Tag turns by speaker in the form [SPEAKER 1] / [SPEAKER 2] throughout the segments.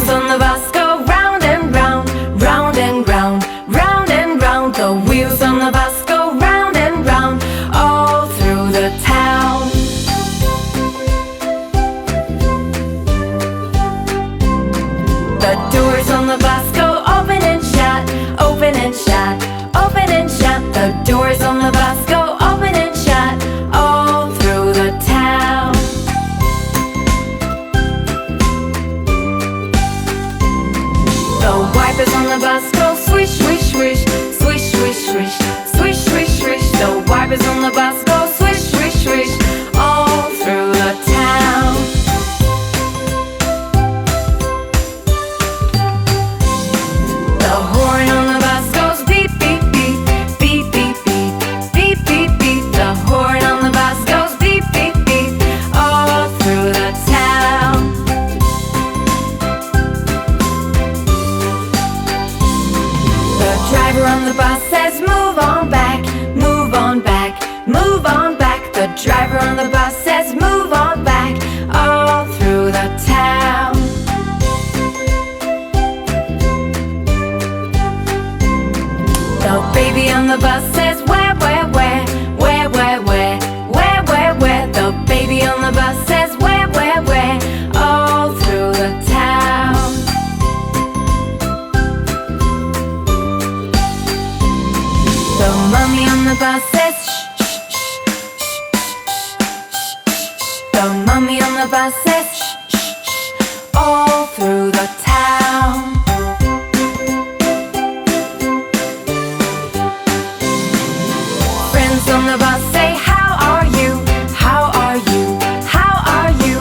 [SPEAKER 1] wheels on the bus go round and round, round and round, round and round. The wheels on the bus go round and round, all through the town. The doors on the bus go open and shut, open and shut, open and shut. The doors on the bus go open and shut, all through the town. The wipers on the bus go swish, swish, swish, swish, swish, swish, swish, swish, swish. The wipers on the bus go swish, swish, swish, all through the town. The horn on the bus goes beep, beep, beep, beep, beep, beep, beep, beep, beep. The horn on the bus goes beep, beep, beep, all through the town. The driver on the bus says move on back, move on back, move on back. The driver on the bus says move on back, all through the town. The baby on the bus says where, where, where, where, where, where, where, where, where. The baby on the bus says where, where, where, all through the town. The mummy on the bus says shh, shh, shh, shh. The mummy on the bus says shh, shh, shh, all through the town. Friends on the bus say how are you, how are you, how are you.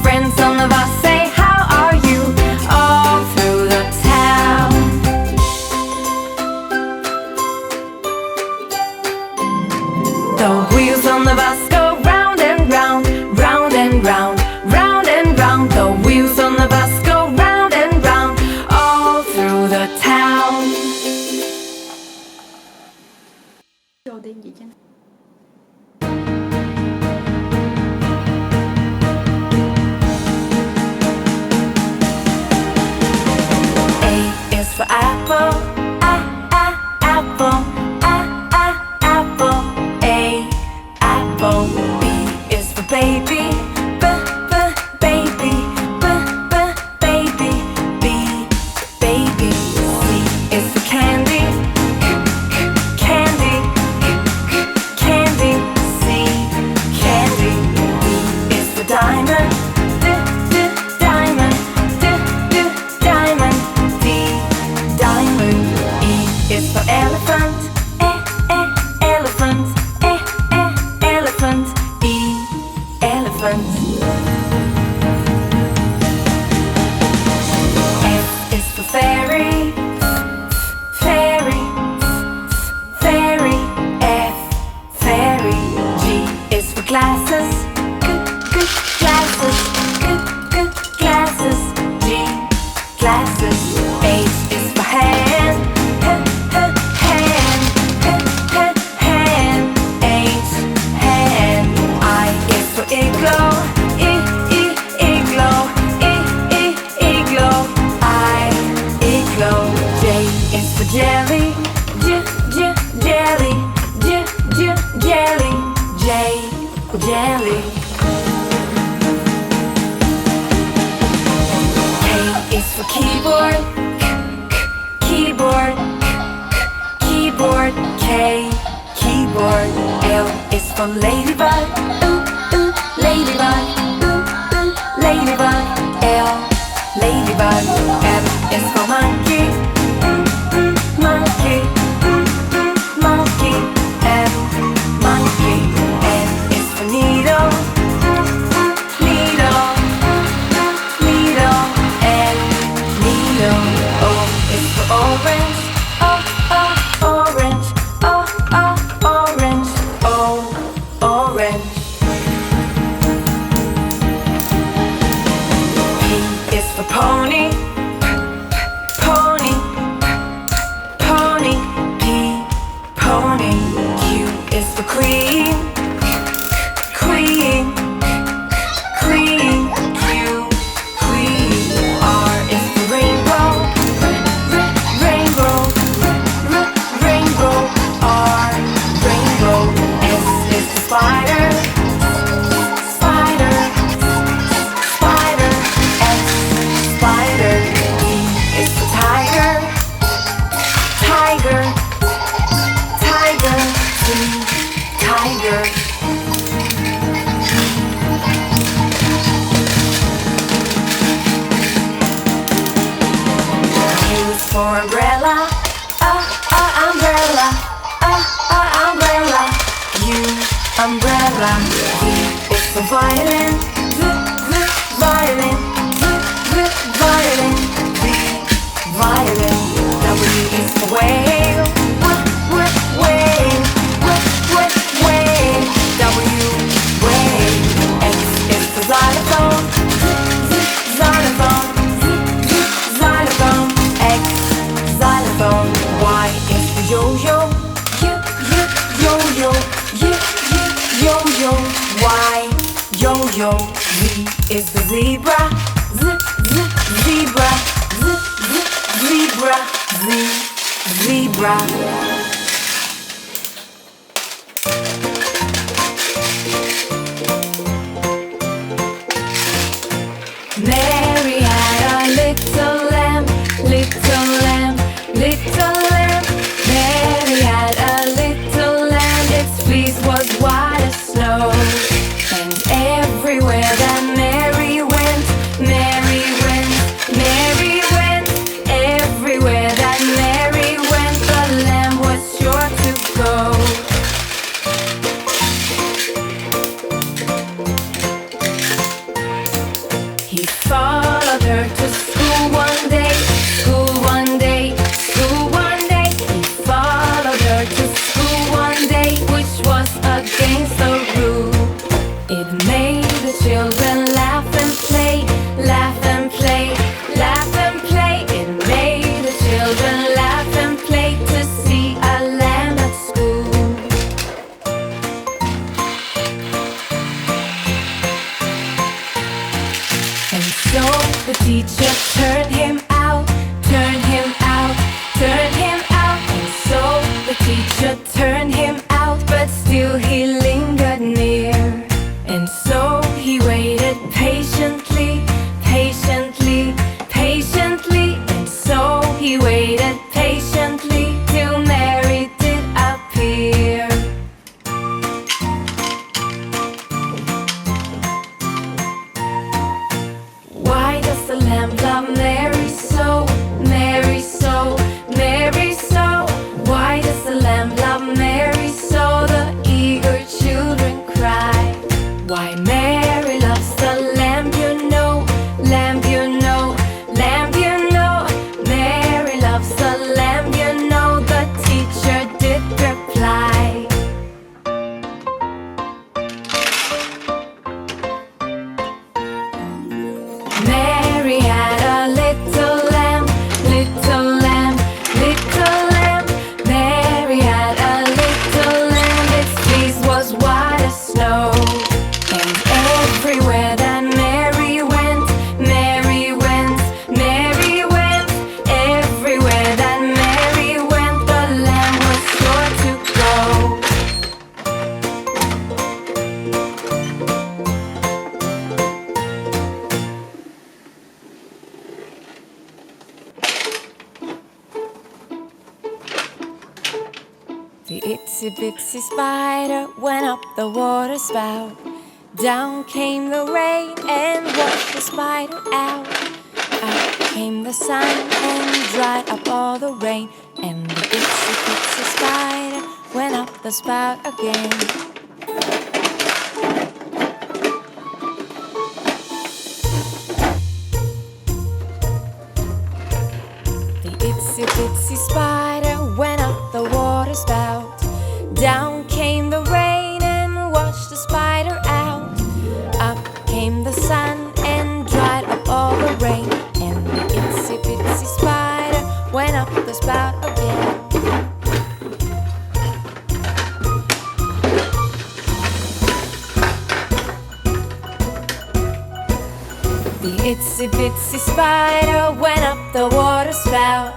[SPEAKER 1] Friends on the bus say how are you, all through the town. The wheels on the bus go round and round, round and round, round and round. The wheels on the bus go round and round, all through the town.
[SPEAKER 2] Đầu tiên chị Trinh.
[SPEAKER 1] A is for apple, apple, apple. A, apple. B is for baby, baby, baby. B, baby. C is for candy, candy, candy. C, candy. D is for diamond, diamond, diamond. D, diamond. E is for elephant, elephant, elephant. E, elephant. F is for fairy, fairy, fairy. F, fairy. G is for glasses, glasses, glasses. G, glasses. H is for hand, hand, hand. H, hand. I is for igloo, igloo, igloo. I, igloo. J is for jelly, jelly, jelly. J, jelly. K is for keyboard, keyboard, keyboard. K, keyboard. L is for ladybug, ladybug, ladybug. L, ladybug. M is for monkey, monkey, monkey. M, monkey. N is for needle, needle, needle. N, needle. O is for orange, orange, orange. O, orange. P is for pony, pony, tiger, tiger, T, tiger. U is for umbrella, umbrella, umbrella. U, umbrella. V is for violin, violin, violin. V, violin. W is for whale, whale, whale. W, whale. X is for xylophone, xylophone, xylophone. X, xylophone. Y is for yo-yo, yo-yo, yo-yo. Y, yo-yo. Z is for zebra, zebra, zebra, zebra. Mary had a little lamb, little lamb, little lamb. Mary had a little lamb, its fleece was white as snow. And everywhere that Mary went, Mary went, Mary went. Everywhere that Mary went, the lamb was sure to go. He followed her to school one day, school one day, school one day. He followed her to school one day, which was against the rule. It made the children laugh and play, laugh and play, laugh and play. It made the children laugh and play to see a lamb at school. And so the teacher turned him out, turned him out, turned him out. And so the teacher turned him out, but still he lingered near. And so he waited patiently, patiently, patiently. And so he waited patiently till Mary did appear. Why does the lamb love Mary so, Mary so, Mary so? Why does the lamb love Mary so? The eager children cry. Why Mary loves the lamb, you know, lamb, you know, lamb, you know. Mary loves the lamb, you know, the teacher did reply. Mary had a little lamb, little lamb, little lamb. Mary had a little lamb, its fleece was white as snow. And everywhere that Mary went, Mary went, Mary went. Everywhere that Mary went, the lamb was sure to go. The itsy bitsy spider went up the water spout. Down came the rain and washed the spider out. Out came the sun and dried up all the rain. And the itsy bitsy spider went up the spout again. The itsy bitsy spider went up the water spout. Down came the rain and washed the spider out. Up came the sun and dried up all the rain. And the itsy bitsy spider went up the spout again. The itsy bitsy spider went up the water spout.